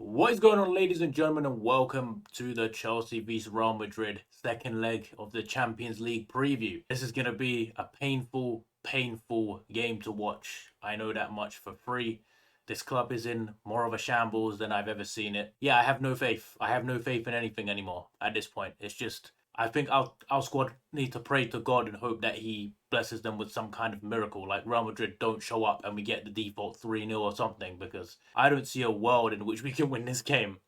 What is going on, ladies and gentlemen, and welcome to the Chelsea vs Real Madrid second leg of the Champions League preview. This is going to be a painful game to watch. I know that much for free. This club is in more of a shambles than I've ever seen it. Yeah, I have no faith. I have no faith in anything anymore at this point. It's just I think our squad need to pray to God and hope that He blesses them with some kind of miracle. Like Real Madrid don't show up and we get the default 3-0 or something, because I don't see a world in which we can win this game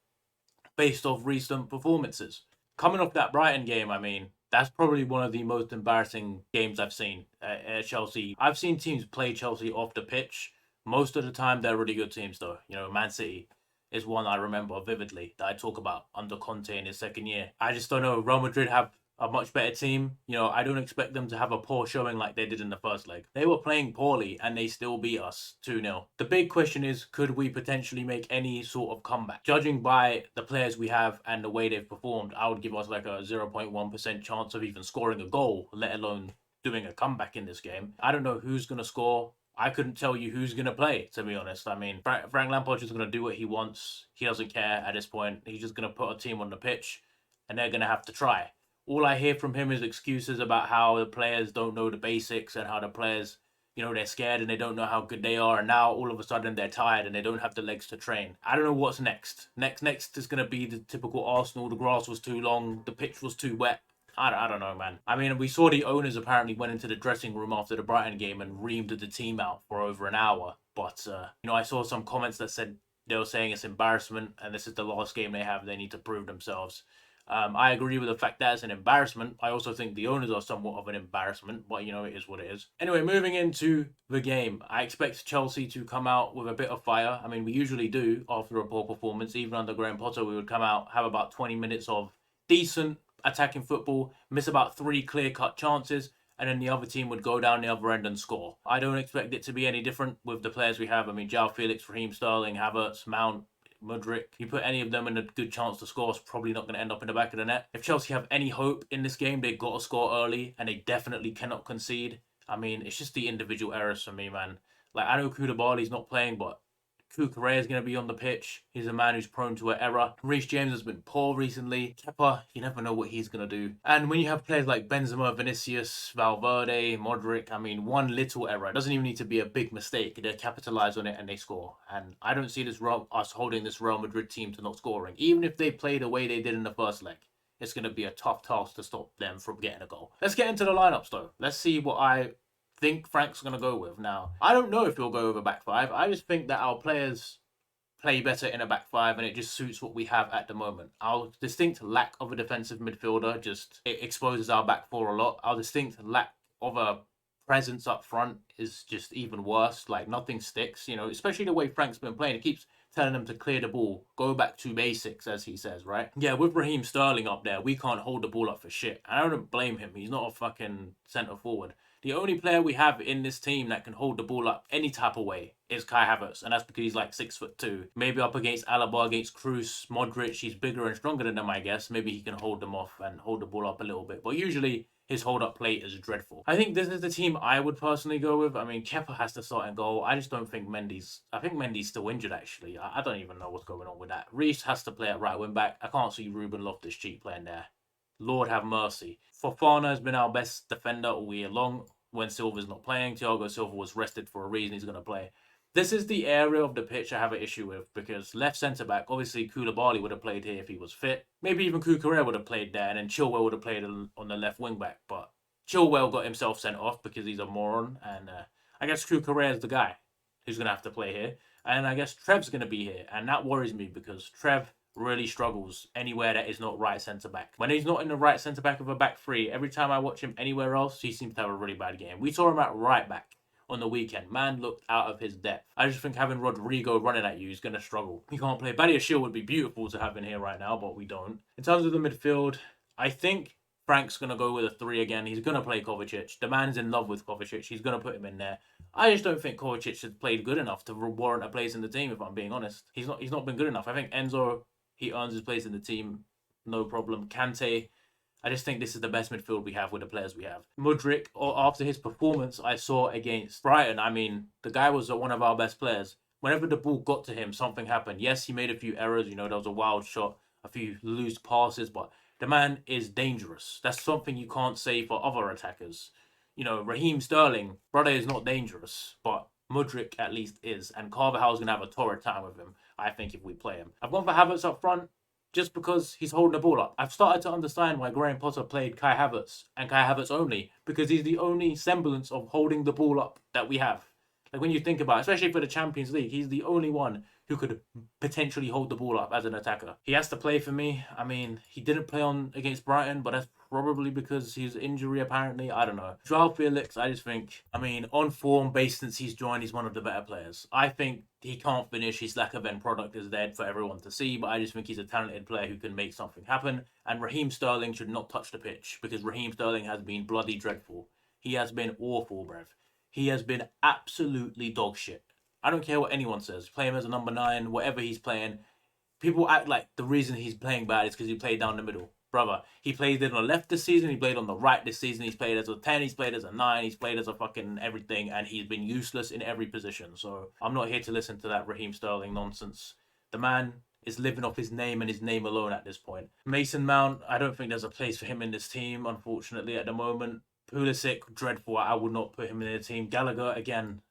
based off recent performances. Coming off that Brighton game, I mean, that's probably one of the most embarrassing games I've seen at Chelsea. I've seen teams play Chelsea off the pitch. Most of the time, they're really good teams, though. You know, Man City is one I remember vividly that I talk about under Conte in his second year. I just don't know. Real Madrid have a much better team. You know, I don't expect them to have a poor showing like they did in the first leg. They were playing poorly and they still beat us 2-0. The big question is, could we potentially make any sort of comeback? Judging by the players we have and the way they've performed, I would give us like a 0.1% chance of even scoring a goal, let alone doing a comeback in this game. I don't know who's going to score. I couldn't tell you who's going to play, to be honest. I mean, Frank Lampard's just going to do what he wants. He doesn't care at this point. He's just going to put a team on the pitch and they're going to have to try. All I hear from him is excuses about how the players don't know the basics and how the players, you know, they're scared and they don't know how good they are. And now all of a sudden they're tired and they don't have the legs to train. I don't know what's next. Next is going to be the typical Arsenal. The grass was too long. The pitch was too wet. I don't know, man. I mean, we saw the owners apparently went into the dressing room after the Brighton game and reamed the team out for over an hour. But, you know, I saw some comments that said they were saying it's embarrassment and this is the last game they have. They need to prove themselves. I agree with the fact that it's an embarrassment. I also think the owners are somewhat of an embarrassment, but you know, it is what it is. Anyway, moving into the game, I expect Chelsea to come out with a bit of fire. I mean, we usually do after a poor performance. Even under Graham Potter, we would come out, have about 20 minutes of decent attacking football, miss about 3 clear-cut chances, and then the other team would go down the other end and score. I don't expect it to be any different with the players we have. I mean, João Felix, Raheem Sterling, Havertz, Mount, Mudryk, you put any of them in a good chance to score, it's probably not going to end up in the back of the net. If Chelsea have any hope in this game, they've got to score early, and they definitely cannot concede. I mean, it's just the individual errors for me, man. Like, I know Koulibaly's not playing, but Cucurella is going to be on the pitch. He's a man who's prone to an error. Reece James has been poor recently. Kepa, you never know what he's going to do. And when you have players like Benzema, Vinicius, Valverde, Modric, I mean, one little error, it doesn't even need to be a big mistake. They capitalize on it and they score. And I don't see us holding this Real Madrid team to not scoring. Even if they play the way they did in the first leg, it's going to be a tough task to stop them from getting a goal. Let's get into the lineups, though. Let's see what I think Frank's going to go with. Now, I don't know if he'll go with a back five. I just think that our players play better in a back five and it just suits what we have at the moment. Our distinct lack of a defensive midfielder just it exposes our back four a lot. Our distinct lack of a presence up front is just even worse. Like, nothing sticks, you know, especially the way Frank's been playing. It keeps telling them to clear the ball, go back to basics, as he says, right? Yeah, with Raheem Sterling up there, we can't hold the ball up for shit. I don't blame him. He's not a fucking centre forward. The only player we have in this team that can hold the ball up any type of way is Kai Havertz, and that's because he's like 6'2". Maybe up against Alaba, against Kroos, Modric, he's bigger and stronger than them, I guess. Maybe he can hold them off and hold the ball up a little bit. But usually his hold-up play is dreadful. I think this is the team I would personally go with. I mean, Kepa has to start in goal. I just don't think Mendy's... I think Mendy's still injured, actually. I don't even know what's going on with that. Reece has to play at right wing back. I can't see Ruben Loftus-Cheek playing there. Lord have mercy. Fofana has been our best defender all year long when Silva's not playing. Thiago Silva was rested for a reason. He's going to play. This is the area of the pitch I have an issue with, because left centre-back, obviously Koulibaly would have played here if he was fit. Maybe even Cucurella would have played there, and then Chilwell would have played on the left wing-back. But Chilwell got himself sent off because he's a moron, and I guess Cucurella is the guy who's going to have to play here. And I guess Trev's going to be here, and that worries me because Trev really struggles anywhere that is not right centre back. When he's not in the right centre back of a back three, every time I watch him anywhere else, he seems to have a really bad game. We saw him at right back on the weekend. Man looked out of his depth. I just think having Rodrigo running at you is going to struggle. He can't play. Badiashile would be beautiful to have in here right now, but we don't. In terms of the midfield, I think Frank's going to go with a 3 again. He's going to play Kovacic. The man's in love with Kovacic. He's going to put him in there. I just don't think Kovacic has played good enough to warrant a place in the team, if I'm being honest. He's not been good enough. I think Enzo, he earns his place in the team, no problem. Kante, I just think this is the best midfield we have with the players we have. Mudryk, or after his performance I saw against Brighton, I mean, the guy was one of our best players. whenever the ball got to him, something happened. Yes, he made a few errors. You know, there was a wild shot, a few loose passes, but the man is dangerous. That's something you can't say for other attackers. You know, Raheem Sterling, brother, is not dangerous, but Mudryk at least is, and Carvajal's gonna have a torrid time with him. I think if we play him, I've gone for Havertz up front just because he's holding the ball up. I've started to understand why Graham Potter played Kai Havertz and Kai Havertz only, because he's the only semblance of holding the ball up that we have. Like when you think about it, especially for the Champions League, he's the only one who could potentially hold the ball up as an attacker. He has to play for me. I mean, he didn't play on against Brighton, but that's probably because his injury apparently. I don't know. Joao Felix, I just think, I mean, on form based since he's joined, he's one of the better players. I think he can't finish. His lack of end product is dead for everyone to see, but I just think he's a talented player who can make something happen. And Raheem Sterling should not touch the pitch because Raheem Sterling has been bloody dreadful. He has been awful, bruv. He has been absolutely dog shit. I don't care what anyone says. Play him as a number 9, whatever he's playing. People act like the reason he's playing bad is because he played down the middle. Brother, he played it on the left this season, he played on the right this season, he's played as a 10, he's played as a 9, he's played as a fucking everything, and he's been useless in every position. So I'm not here to listen to that Raheem Sterling nonsense. The man is living off his name and his name alone at this point. Mason Mount, I don't think there's a place for him in this team, unfortunately, at the moment. Pulisic, dreadful. I would not put him in the team. Gallagher, again,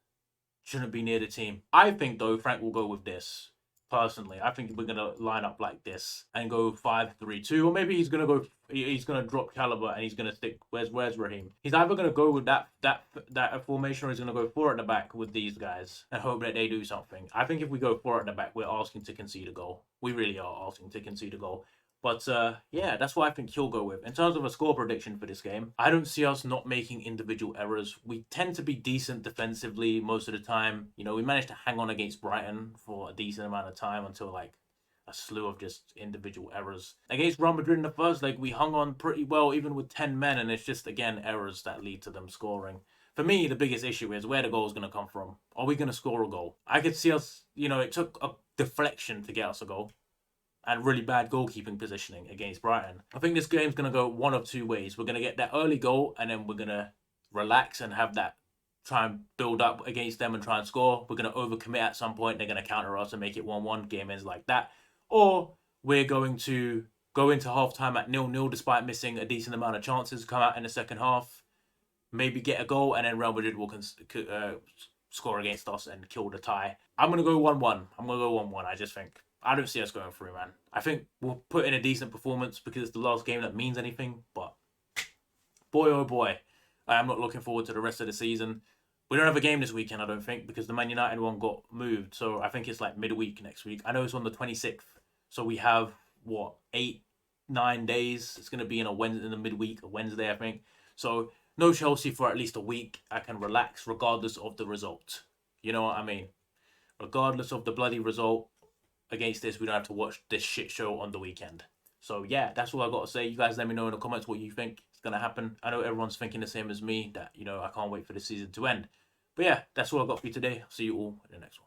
shouldn't be near the team. I think, though, Frank will go with this. Personally, I think we're gonna line up like this and go 5-3-2, or maybe he's gonna drop Caliber and he's gonna stick. Where's Raheem? He's either gonna go with that formation, or he's gonna go 4 at the back with these guys and hope that they do something. I think if we go 4 at the back, we're asking to concede a goal. We really are asking to concede a goal. But yeah, that's what I think he'll go with. In terms of a score prediction for this game, I don't see us not making individual errors. We tend to be decent defensively most of the time. You know, we managed to hang on against Brighton for a decent amount of time until like a slew of just individual errors. Against Real Madrid in the first leg, we hung on pretty well, even with 10 men, and it's just, again, errors that lead to them scoring. For me, the biggest issue is where the goal is going to come from. Are we going to score a goal? I could see us, you know, it took a deflection to get us a goal and really bad goalkeeping positioning against Brighton. I think this game's going to go one of 2 ways. We're going to get that early goal, and then we're going to relax and have that, try and build up against them and try and score. We're going to overcommit at some point. They're going to counter us and make it 1-1. Game ends like that. Or we're going to go into half-time at 0-0 despite missing a decent amount of chances, come out in the second half, maybe get a goal, and then Real Madrid will score against us and kill the tie. I'm going to go 1-1. I'm going to go 1-1, I just think. I don't see us going through, man. I think we'll put in a decent performance because it's the last game that means anything. But boy, oh boy, I am not looking forward to the rest of the season. We don't have a game this weekend, I don't think, because the Man United one got moved. So I think it's like midweek next week. I know it's on the 26th. So we have, 8-9 days. It's going to be in the midweek, a Wednesday, I think. So no Chelsea for at least a week. I can relax regardless of the result. You know what I mean? Regardless of the bloody result, against this, we don't have to watch this shit show on the weekend. So yeah, that's all I got to say. You guys let me know in the comments what you think is going to happen. I know everyone's thinking the same as me, that, you know, I can't wait for the season to end. But yeah, that's all I got for you today. I'll see you all in the next one.